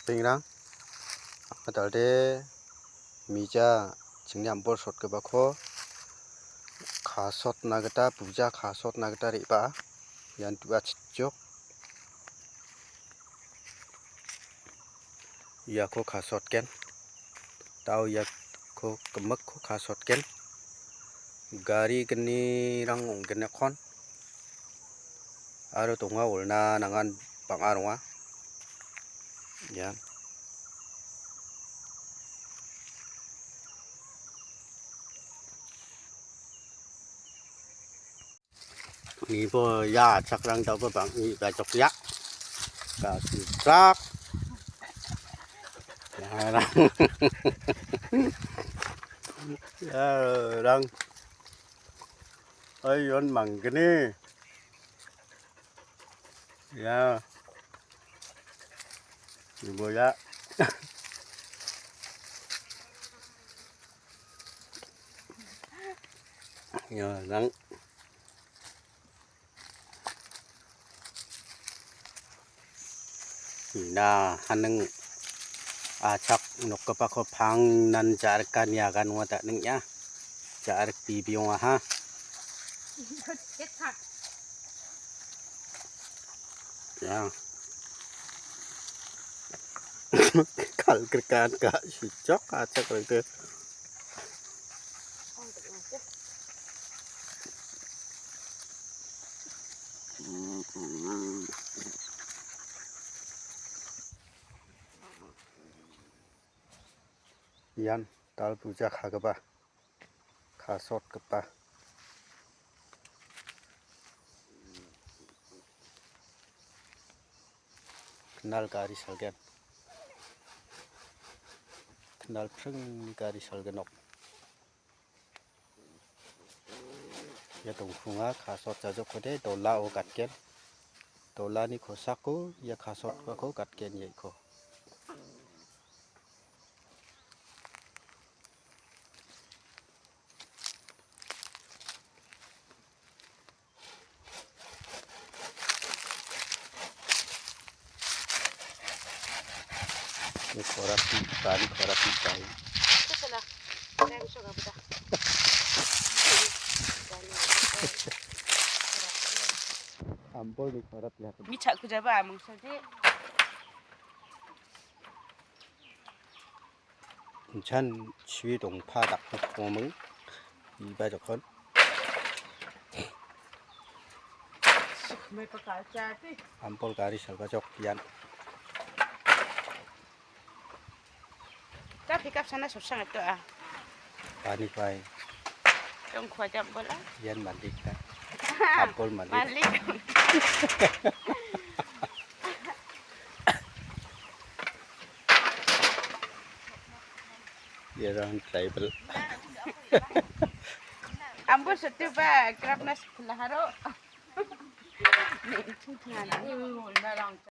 Pingrang Atalde Mija Chingyam Borsot Kebako Khasot Nagata Puja Khasot Nagata Riba Yan Tua Chijok Yako Khasot Ken Tau Yako Kemek Khasot Ken Gari Geni Rang Genekon Aro Tunga Ulna Nangan Pangarwa Yan Ni po ya chắc răng tao bạn ni là chọc yak cả sự rác răng ơi yon mằng cái này ya ni po ya răng na haneng achak nokapa ko phang nan jarkan ya kan wata ning ya jar pi biong ha ya kal kerkan ka sicok achak itu Yan tal puja khagaba khasot kepa kenal gari salgen kenal preng gari salgenok ya tungfunga khasot jajok kode dola o katken dola ni khosako ya khasot ko katken ye ko ni korapi tadi korapi tai Kesana. Saya bisa enggak buta. ampol ni korap lihat Micak ku jaba maksudnya. chan chui dong pha dak ko meng i ba jokon Mereka kaca tu. ampol gari salgajok yan Tapi kap sana susah itu ah. pani pai Dong kuajak bola. yan malik ka ampol malik Malik. ya rang tribal Ambon setu ba kerap nas pelaharo. Ni,